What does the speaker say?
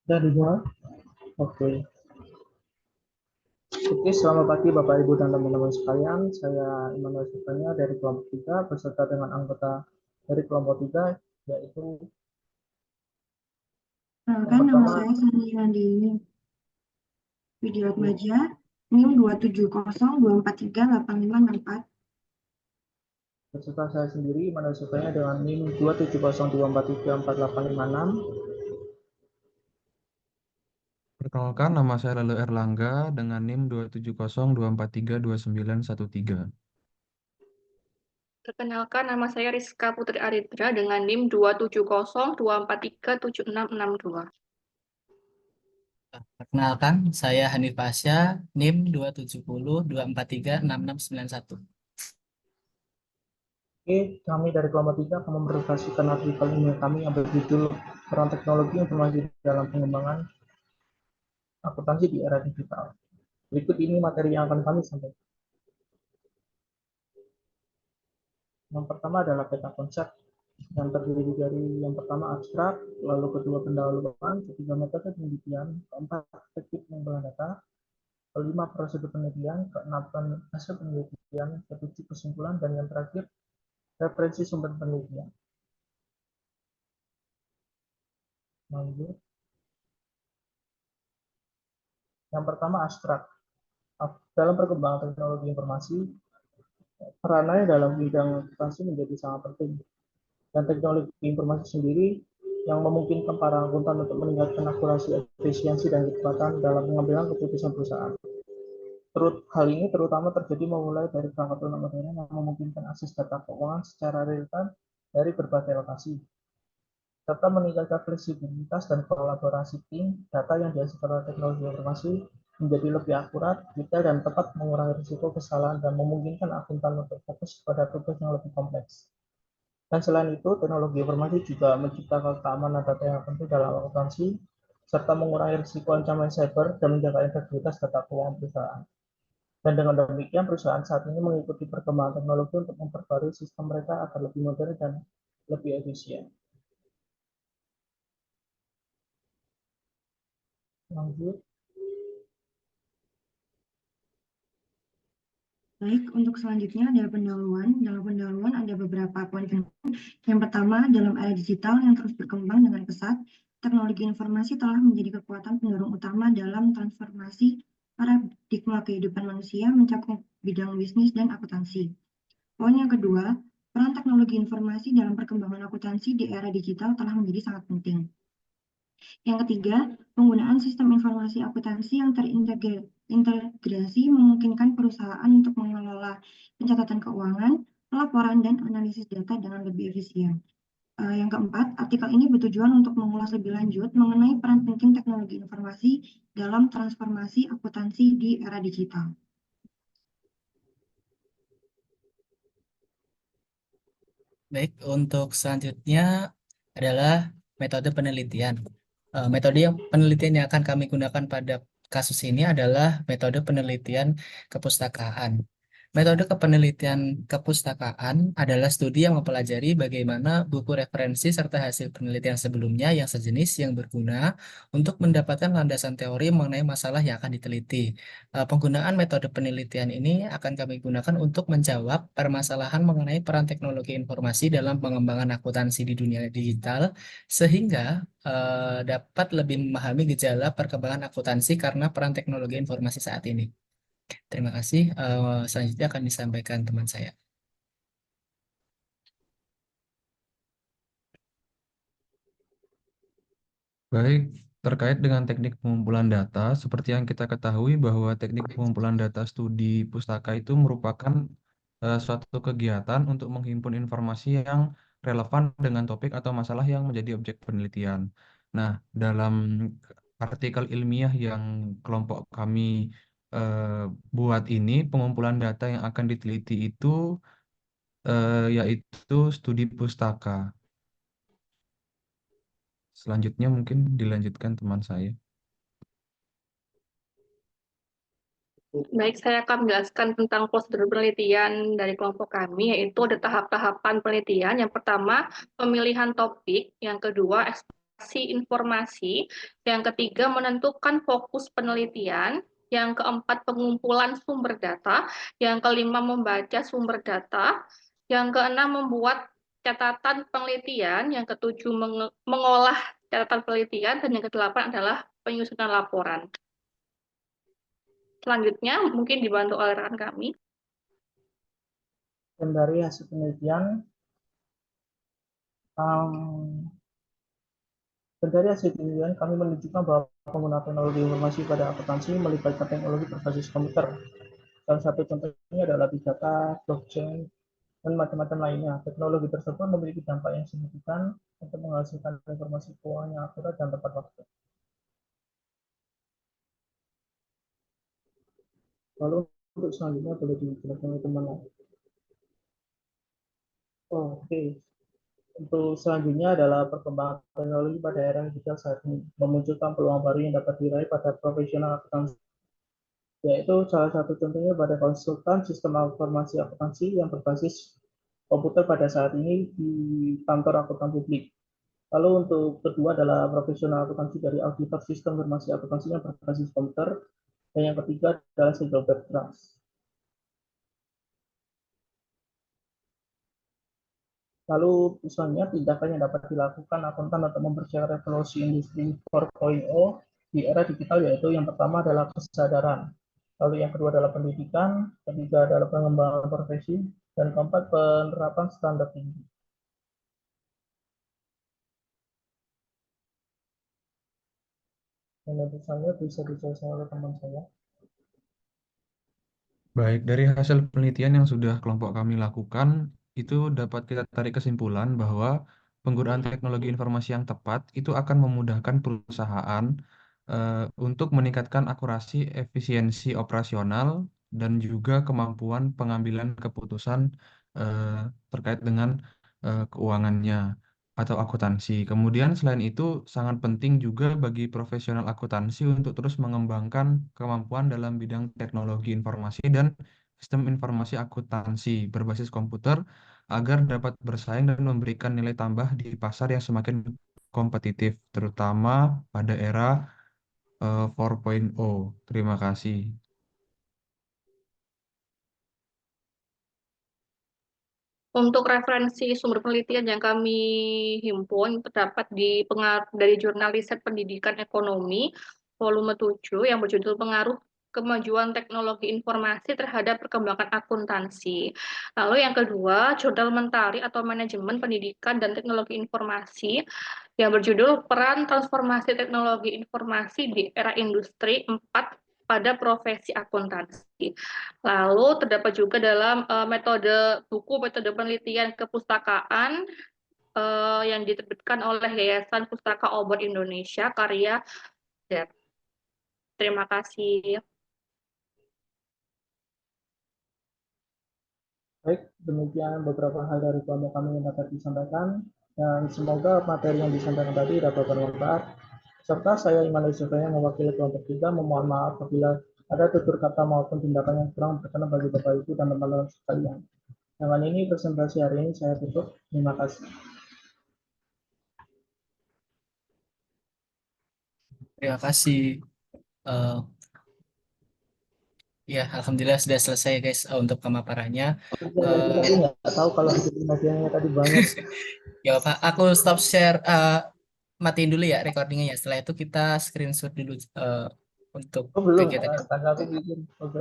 Dan dimulai. Oke. Oke, selamat pagi Bapak Ibu dan teman-teman sekalian. Saya Immanuel Sutanya dari kelompok 3 beserta dengan anggota dari kelompok 3 yaitu yang Perkenalkan, nama pertama saya Sani Nandini Widya oke, Atmaja, NIM 270243854. beserta saya sendiri Immanuel Sutanya dengan NIM 270243486. Perkenalkan, nama saya Lalu Erlangga dengan NIM 27024329313. Perkenalkan, nama saya Rizka Putri Aridra dengan NIM 27024376662. Perkenalkan, saya Hanif Pasha, NIM 27024366691. Oke, kami dari kelompok 3 akan mempresentasikan artikel ilmiah kami yang berjudul Peran Teknologi Informasi dalam Pengembangan Akuntansi di Era Digital. Berikut ini materi yang akan kami sampaikan. Yang pertama adalah peta konsep yang terdiri dari yang pertama abstrak, lalu kedua pendahuluan, ketiga metode penelitian, keempat teknik pengumpulan data, kelima prosedur penelitian, keenam hasil penelitian, ketujuh kesimpulan, dan yang terakhir referensi sumber penelitian. Lanjut. Yang pertama abstrak. Dalam perkembangan teknologi informasi, perannya dalam bidang akuntansi menjadi sangat penting. Dan teknologi informasi sendiri yang memungkinkan para akuntan untuk meningkatkan akurasi, efisiensi, dan kecepatan dalam pengambilan keputusan perusahaan. Hal ini terutama terjadi memulai dari perangkat lunak modern yang memungkinkan akses data keuangan secara real-time dari berbagai lokasi, serta meningkatkan fleksibilitas dan kolaborasi tim. Data yang dihasilkan oleh teknologi informasi menjadi lebih akurat, detail, dan tepat, mengurangi risiko kesalahan dan memungkinkan akuntan untuk fokus pada tugas yang lebih kompleks. Dan selain itu, teknologi informasi juga menciptakan keamanan data yang penting dalam akuntansi, serta mengurangi risiko ancaman cyber dan menjaga integritas data keuangan perusahaan. Dan dengan demikian, perusahaan saat ini mengikuti perkembangan teknologi untuk memperbarui sistem mereka agar lebih modern dan lebih efisien. Lanjut. Baik, untuk selanjutnya ada pendahuluan. Dalam pendahuluan ada beberapa poin penting. Yang pertama, dalam era digital yang terus berkembang dengan pesat, teknologi informasi telah menjadi kekuatan pendorong utama dalam transformasi paradigma kehidupan manusia mencakup bidang bisnis dan akuntansi. Poin yang kedua, peran teknologi informasi dalam perkembangan akuntansi di era digital telah menjadi sangat penting. Yang ketiga, penggunaan sistem informasi akuntansi yang terintegrasi memungkinkan perusahaan untuk mengelola pencatatan keuangan, pelaporan, dan analisis data dengan lebih efisien. Yang keempat, artikel ini bertujuan untuk mengulas lebih lanjut mengenai peran penting teknologi informasi dalam transformasi akuntansi di era digital. Baik, untuk selanjutnya adalah metode penelitian. Metode penelitian yang akan kami gunakan pada kasus ini adalah metode penelitian kepustakaan. Metode kepenelitian kepustakaan adalah studi yang mempelajari bagaimana buku referensi serta hasil penelitian sebelumnya yang sejenis yang berguna untuk mendapatkan landasan teori mengenai masalah yang akan diteliti. Penggunaan metode penelitian ini akan kami gunakan untuk menjawab permasalahan mengenai peran teknologi informasi dalam pengembangan akuntansi di dunia digital, sehingga dapat lebih memahami gejala perkembangan akuntansi karena peran teknologi informasi saat ini. Terima kasih. Selanjutnya akan disampaikan teman saya. Baik, terkait dengan teknik pengumpulan data, seperti yang kita ketahui bahwa teknik pengumpulan data studi pustaka itu merupakan suatu kegiatan untuk menghimpun informasi yang relevan dengan topik atau masalah yang menjadi objek penelitian. Nah, dalam artikel ilmiah yang kelompok kami buat ini, pengumpulan data yang akan diteliti itu yaitu studi pustaka. Selanjutnya mungkin dilanjutkan teman saya. Baik, saya akan menjelaskan tentang prosedur penelitian dari kelompok kami, yaitu ada tahap-tahapan penelitian. Yang pertama, pemilihan topik. Yang kedua, informasi, yang ketiga menentukan fokus penelitian, yang keempat pengumpulan sumber data, yang kelima membaca sumber data, yang keenam membuat catatan penelitian, yang ketujuh mengolah catatan penelitian, dan yang kedelapan adalah penyusunan laporan. Selanjutnya mungkin dibantu oleh rekan kami. Dan dari hasil penelitian, kami menunjukkan bahwa penggunaan teknologi informasi pada akuntansi melibatkan teknologi berbasis komputer. Salah satu contohnya adalah big data, blockchain, dan macam-macam lainnya. Teknologi tersebut memiliki dampak yang signifikan untuk menghasilkan informasi keuangan yang akurat dan tepat waktu. Lalu untuk selanjutnya boleh dijelaskan oleh teman lain. Oke. Untuk selanjutnya adalah perkembangan teknologi pada era digital saat ini, memunculkan peluang baru yang dapat diraih pada profesional akuntansi, yaitu salah satu contohnya pada konsultan sistem informasi akuntansi yang berbasis komputer pada saat ini di kantor akuntan publik. Lalu untuk kedua adalah profesional akuntansi dari auditor sistem informasi akuntansi yang berbasis komputer, dan yang ketiga adalah single web trust. Lalu misalnya tindakan yang dapat dilakukan akuntan untuk mempersiapkan revolusi industri 4.0 di era digital, yaitu yang pertama adalah kesadaran, lalu yang kedua adalah pendidikan, ketiga adalah pengembangan profesi, dan keempat penerapan standar tinggi. Dan misalnya bisa dijelaskan oleh teman saya. Baik, dari hasil penelitian yang sudah kelompok kami lakukan, itu dapat kita tarik kesimpulan bahwa penggunaan teknologi informasi yang tepat itu akan memudahkan perusahaan untuk meningkatkan akurasi, efisiensi operasional, dan juga kemampuan pengambilan keputusan terkait dengan keuangannya atau akuntansi. Kemudian selain itu sangat penting juga bagi profesional akuntansi untuk terus mengembangkan kemampuan dalam bidang teknologi informasi dan sistem informasi akuntansi berbasis komputer agar dapat bersaing dan memberikan nilai tambah di pasar yang semakin kompetitif, terutama pada era 4.0. Terima kasih. Untuk referensi sumber penelitian yang kami himpun terdapat dari jurnal riset pendidikan ekonomi volume 7 yang berjudul Pengaruh Kemajuan Teknologi Informasi Terhadap Perkembangan Akuntansi. Lalu yang kedua, jurnal Mentari atau Manajemen Pendidikan dan Teknologi Informasi yang berjudul Peran Transformasi Teknologi Informasi di Era Industri 4 pada profesi akuntansi. Lalu terdapat juga dalam buku metode penelitian kepustakaan yang diterbitkan oleh Yayasan Pustaka Obor Indonesia karya Dep. Terima kasih. Baik, demikian beberapa hal dari kelompok kami yang dapat disampaikan, dan semoga materi yang disampaikan tadi dapat bermanfaat. Serta saya Iman Yusufnya mewakili kelompok 3 memohon maaf apabila ada tutur kata maupun tindakan yang kurang berkenan bagi Bapak Ibu dan teman-teman sekalian. Dengan ini presentasi hari ini saya tutup. Terima kasih. Terima kasih. Ya, alhamdulillah sudah selesai guys untuk pemaparannya. Saya nggak tahu kalau medianya tadi banyak. Ya Pak, aku stop share, matiin dulu ya recordingnya ya. Setelah itu kita screenshot dulu untuk Oh belum, kegiatan. tanggal itu bikin. Oke.